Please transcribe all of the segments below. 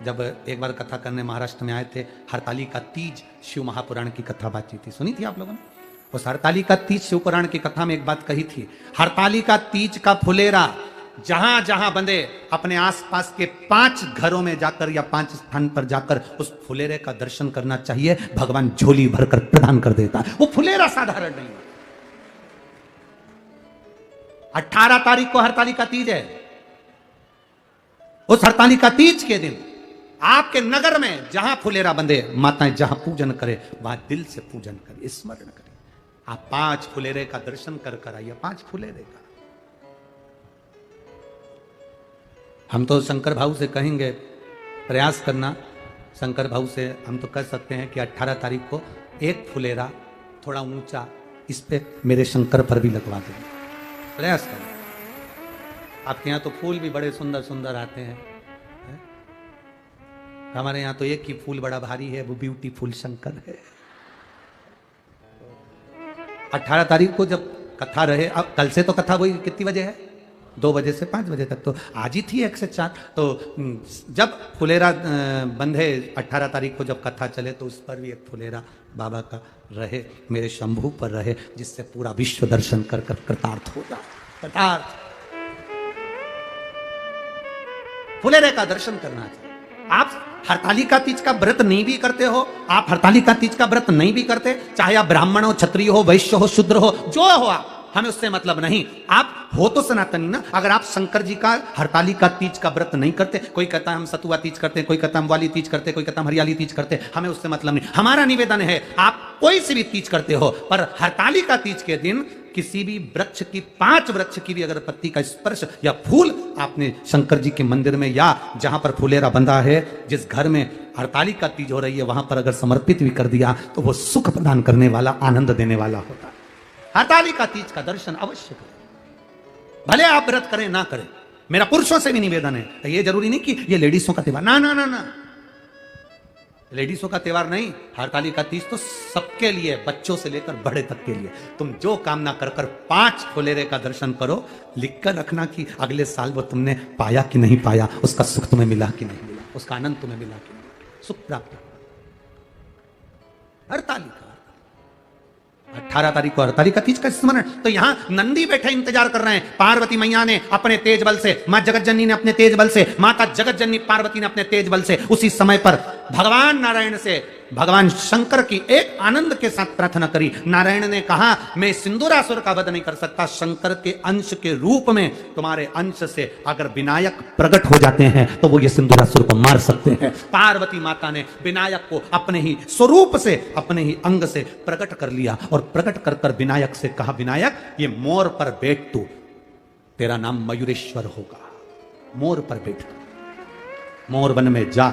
जब एक बार कथा करने महाराष्ट्र में आए थे, हरताली का तीज शिव महापुराण की कथा बातचीत थी, सुनी थी आप लोगों ने? उस हरताली का तीज शिव पुराण की कथा में एक बात कही थी, हरताली का तीज का फुलेरा जहां जहां बंधे अपने आसपास के 5 घरों में जाकर या 5 स्थान पर जाकर उस फुलेरे का दर्शन करना चाहिए। भगवान झोली भरकर प्रदान कर देता है। वो फुलेरा साधारण नहीं है। 18 तारीख को हरताली का तीज है। उस हरताली का तीज के दिन आपके नगर में जहां फुलेरा बंधे, माताएं जहां पूजन करे वहां दिल से पूजन करे, स्मरण करे। आप 5 फुलेरे का दर्शन कर आइए। 5 फुलेरे का हम तो शंकर भाऊ से कहेंगे प्रयास करना। शंकर भाऊ से हम तो कह सकते हैं कि 18 तारीख को एक फुलेरा थोड़ा ऊंचा इस पे मेरे शंकर पर भी लगवा देंगे। प्रयास करें। आपके यहाँ तो फूल भी बड़े सुंदर सुंदर आते हैं, है? हमारे यहाँ तो एक ही फूल बड़ा भारी है, वो ब्यूटीफुल शंकर है। 18 तारीख को जब कथा रहे, अब कल से तो कथा वही कितनी बजे है, 2 बजे से 5 बजे तक, तो आज ही थी 1 से 4। तो जब फुलेरा बंधे 18 तारीख को जब कथा चले तो उस पर भी एक फुलेरा बाबा का रहे, मेरे शंभू पर रहे, जिससे पूरा विश्व दर्शन कर कर कृतार्थ हो जाए। कृतार्थ फुलेरे का दर्शन करना चाहिए। आप हरताली का तीज का व्रत नहीं भी करते हो, आप हरताली का तीज का व्रत नहीं भी करते, चाहे आप ब्राह्मण हो, क्षत्रिय हो, वैश्य हो, शूद्र हो, जो हो आप, हमें उससे मतलब नहीं। आप हो तो सनातनी ना। अगर आप शंकर जी का हरताली का तीज का व्रत नहीं करते, कोई कहता है हम सतुआ तीज करते हैं, कोई कहता है हम वाली तीज करते हैं, कोई कहता है हम हरियाली तीज करते हैं, हमें उससे मतलब नहीं। हमारा निवेदन है आप कोई सी भी तीज करते हो, पर हरताली का तीज के दिन किसी भी वृक्ष की, 5 वृक्ष की भी अगर पत्ती का स्पर्श या फूल आपने शंकर जी के मंदिर में या जहां पर फुलेरा बंधा है, जिस घर में हरताली का तीज हो रही है, वहां पर अगर समर्पित भी कर दिया तो वो सुख प्रदान करने वाला, आनंद देने वाला होता है। हरताली का तीज का दर्शन अवश्य करें, भले आप व्रत करें ना करें। मेरा पुरुषों से भी निवेदन है, ये जरूरी नहीं कि ये लेडीजों का त्योहार, ना ना ना ना, लेडीजों का त्योहार नहीं। हरताली का तीज तो सबके लिए, बच्चों से लेकर बड़े तक के लिए। तुम जो कामना कर कर 5 फुलेरे का दर्शन करो, लिखकर रखना कि अगले साल वो तुमने पाया कि नहीं पाया, उसका सुख तुम्हें मिला कि नहीं मिला, उसका आनंद तुम्हें मिला कि नहीं, सुख प्राप्त। हरताली का 18 तारीख को हरताली का तीज का स्मरण। तो यहां नंदी बैठे इंतजार कर रहे हैं। पार्वती मैया ने अपने तेज बल से, मां जगत जननी ने अपने तेज बल से, माता जगत जननी पार्वती ने अपने तेज बल से उसी समय पर भगवान नारायण से, भगवान शंकर की एक आनंद के साथ प्रार्थना करी। नारायण ने कहा मैं सिंदूरासुर का वध नहीं कर सकता, शंकर के अंश के रूप में, तुम्हारे अंश से अगर विनायक प्रकट हो जाते हैं तो वो ये सिंदूरासुर को मार सकते हैं। पार्वती माता ने विनायक को अपने ही स्वरूप से, अपने ही अंग से प्रकट कर लिया और प्रकट कर कर विनायक से कहा, विनायक ये मोर पर बैठ, तू, तेरा नाम मयूरेश्वर होगा, मोर पर बैठ, मोर वन में जा,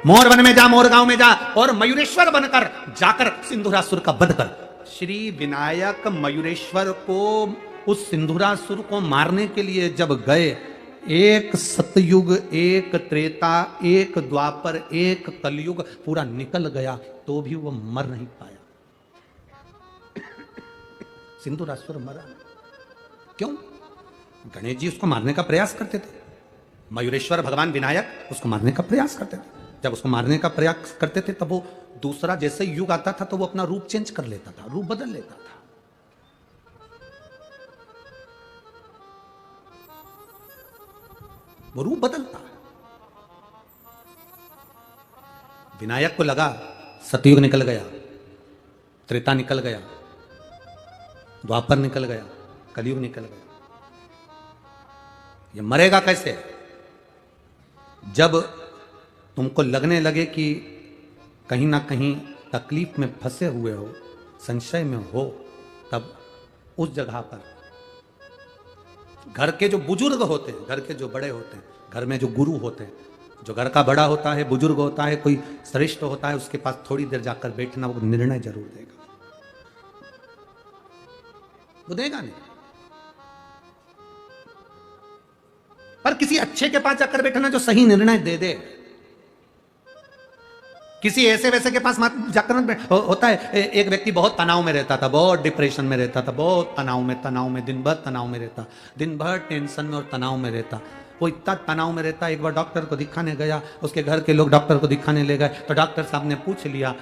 मोर वन में जा, मोर गांव में जा और मयूरेश्वर बनकर जाकर सिंधुरासुर का वध कर। श्री विनायक मयूरेश्वर को, उस सिंधुरासुर को मारने के लिए जब गए, एक सतयुग, एक त्रेता, एक द्वापर, एक कलयुग पूरा निकल गया तो भी वो मर नहीं पाया। सिंधुरासुर मरा क्यों? गणेश जी उसको मारने का प्रयास करते थे, मयूरेश्वर भगवान विनायक उसको मारने का प्रयास करते थे। जब उसको मारने का प्रयास करते थे तब वो दूसरा जैसे युग आता था तो वो अपना रूप चेंज कर लेता था, रूप बदल लेता था। वो रूप बदलता है। विनायक को लगा सतयुग निकल गया, त्रेता निकल गया, द्वापर निकल गया, कलयुग निकल गया, ये मरेगा कैसे? जब तुमको लगने लगे कि कहीं ना कहीं तकलीफ में फंसे हुए हो, संशय में हो, तब उस जगह पर घर के जो बुजुर्ग होते हैं, घर के जो बड़े होते हैं, घर में जो गुरु होते हैं, जो घर का बड़ा होता है, बुजुर्ग होता है, कोई श्रेष्ठ होता है, उसके पास थोड़ी देर जाकर बैठना, वो निर्णय जरूर देगा। वो देगा नहीं, पर किसी अच्छे के पास जाकर बैठना जो सही निर्णय दे दे। किसी ऐसे वैसे के पास जाकर होता है, एक व्यक्ति बहुत तनाव में रहता था, बहुत डिप्रेशन में रहता था, बहुत तनाव में दिन भर तनाव में रहता, दिन भर टेंशन में और तनाव में रहता। वो इतना तनाव में रहता है। एक बार डॉक्टर को दिखाने गया, उसके घर के लोग डॉक्टर को दिखाने ले गए, तो डॉक्टर साहब ने पूछ लिया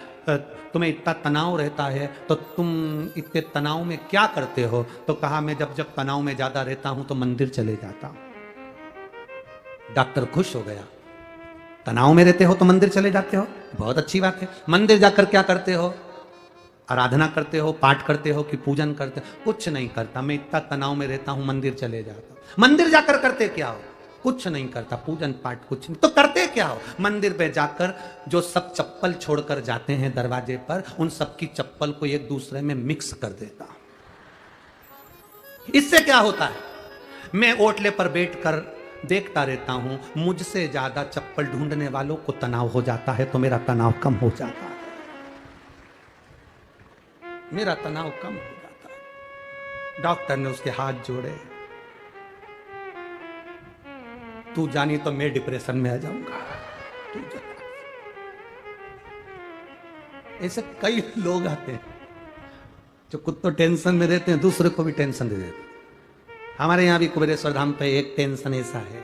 तुम्हें इतना तनाव रहता है तो तुम इतने तनाव में क्या करते हो? तो कहा मैं जब जब तनाव में ज्यादा रहता हूं तो मंदिर चले जाता हूं। डॉक्टर खुश हो गया, तनाव में रहते हो तो मंदिर चले जाते हो, बहुत अच्छी बात है। मंदिर जाकर क्या करते हो? आराधना करते हो, पाठ करते हो कि पूजन करते हो? कुछ नहीं करता, मैं इतना तनाव में रहता हूं मंदिर चले जाता हूं। मंदिर जाकर करते क्या हो? कुछ नहीं करता, पूजन पाठ कुछ नहीं। तो करते क्या हो? मंदिर पे जाकर जो सब चप्पल छोड़कर जाते हैं दरवाजे पर, उन सबकी चप्पल को एक दूसरे में मिक्स कर देता हूं। इससे क्या होता है? मैं ओटले पर बैठकर देखता रहता हूं, मुझसे ज्यादा चप्पल ढूंढने वालों को तनाव हो जाता है, तो मेरा तनाव कम हो जाता है, मेरा तनाव कम हो जाता है। डॉक्टर ने उसके हाथ जोड़े, तू जानी तो मैं डिप्रेशन में आ जाऊंगा, तू जानी। ऐसे कई लोग आते हैं जो खुद तो टेंशन में रहते हैं, दूसरे को भी टेंशन दे देते हैं। हमारे यहाँ भी कुबेरेश्वर धाम पे एक टेंशन ऐसा है,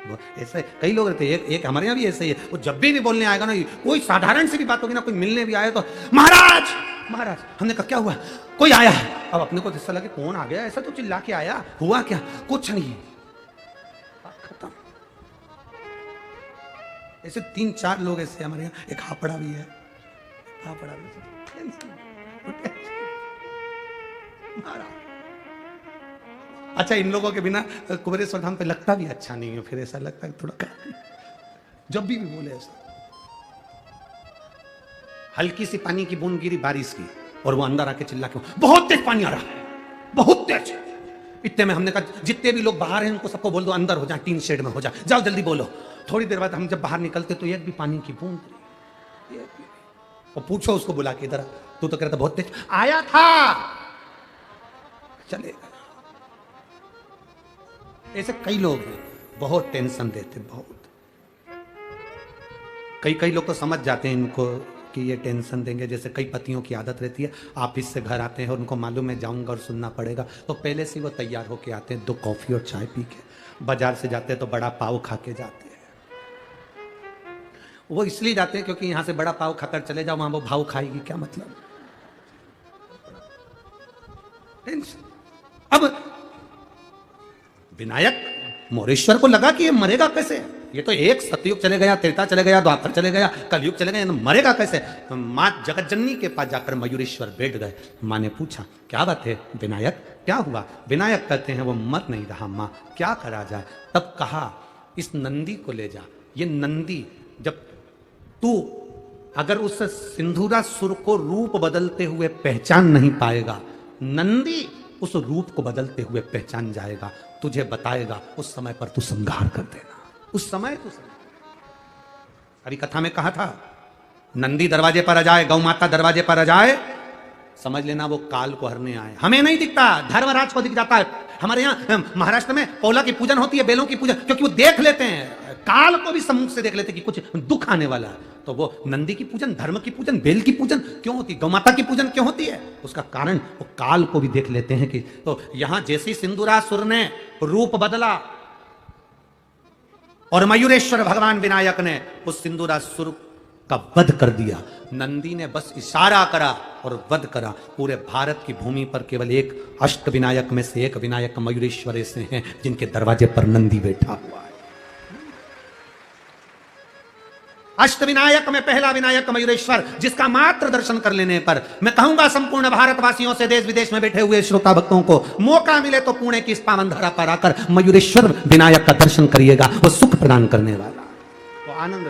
वो ऐसे कई लोग रहते हैं। एक हमारे यहाँ भी ऐसे ही है, वो जब भी बोलने आएगा ना, कोई साधारण सी भी बात होगी ना, कोई मिलने भी आए तो महाराज महाराज। हमने कहा क्या हुआ? कोई आया। अब अपने को ऐसा लगे कौन आ गया, ऐसा तो चिल्ला के आया, हुआ क्या? कुछ नहीं, खत्म। ऐसे 3-4 लोग ऐसे हमारे यहाँ। एक हापड़ा भी है, हापड़ा भी महाराज। अच्छा, इन लोगों के बिना कुबेरेश्वर धाम पे लगता भी अच्छा नहीं है, फिर ऐसा लगता है थोड़ा जब भी बोले ऐसा। हल्की सी पानी की बूंद गिरी बारिश की, और वो अंदर आके चिल्ला के बहुत तेज पानी आ रहा है, बहुत तेज। इतने में हमने कहा जितने भी लोग बाहर हैं उनको सबको बोल दो अंदर हो जाए, टीन शेड में हो जाए, जाओ जल्दी बोलो। थोड़ी देर बाद हम जब बाहर निकलते तो एक भी पानी की बूंद नहीं। और पूछो उसको बुला के, इधर तू तो कहता बहुत तेज आया था, चलेगा। ऐसे कई लोग हैं, बहुत टेंशन देते, बहुत। कई लोग तो समझ जाते हैं इनको कि ये टेंशन देंगे। जैसे कई पतियों की आदत रहती है, ऑफिस से घर आते हैं और उनको मालूम है जाऊंगा और सुनना पड़ेगा, तो पहले से वो तैयार होके आते हैं, 2 कॉफी और चाय पी के। बाजार से जाते हैं तो बड़ा पाव खा के जाते हैं। वो इसलिए जाते हैं क्योंकि यहां से बड़ा पाव खाकर चले जाओ, वहां वो भाव खाएगी, क्या मतलब? टेंशन। अब विनायक मोरेश्वर को लगा कि ये मरेगा कैसे? ये तो एक सतयुग चले गया, त्रेता चले गया, द्वापर चले गया, कलयुग चले गया, मरेगा कैसे? माँ जगतजननी के पास जाकर मयूरेश्वर बैठ गए। माँ ने पूछा क्या बात है विनायक, क्या हुआ? विनायक कहते हैं वो मर नहीं रहा माँ, क्या करा जाए? तब कहा इस नंदी को ले जा। ये नंदी, जब तू अगर उस सिंधुरासुर को रूप बदलते हुए पहचान नहीं पाएगा, नंदी उस रूप को बदलते हुए पहचान जाएगा, तुझे बताएगा, उस समय पर तू संहार कर देना, उस समय तू। अभी कथा में कहा था नंदी दरवाजे पर आ जाए, गौ माता दरवाजे पर आ जाए, समझ लेना वो काल को हरने आए। हमें नहीं दिखता, धर्मराज को दिख जाता है। हमारे यहाँ महाराष्ट्र में पौला की पूजन होती है, बेलों की पूजन, क्योंकि वो देख लेते हैं, काल को भी सम्मुख से देख लेते कि कुछ दुख आने वाला है। तो वो नंदी की पूजन, धर्म की पूजन, बेल की पूजन क्यों होती है, गौ माता की पूजन क्यों होती है? उसका कारण वो काल को भी देख लेते हैं कि। तो यहां जैसे सिंदूरासुर ने रूप बदला और मयूरेश्वर भगवान विनायक ने उस सिंदूरासुर का वध कर दिया, नंदी ने बस इशारा करा और वध करा। पूरे भारत की भूमि पर केवल एक अष्ट विनायक में से एक विनायक मयूरेश्वर ऐसे हैं जिनके दरवाजे पर नंदी बैठा हुआ है। अष्ट विनायक में पहला विनायक मयूरेश्वर, जिसका मात्र दर्शन कर लेने पर मैं कहूंगा संपूर्ण भारतवासियों से, देश विदेश में बैठे हुए श्रोता भक्तों को मौका मिले तो पुणे की इस पावन धरा पर आकर मयूरेश्वर विनायक का दर्शन करिएगा, वो सुख प्रदान करने वाला, वो आनंद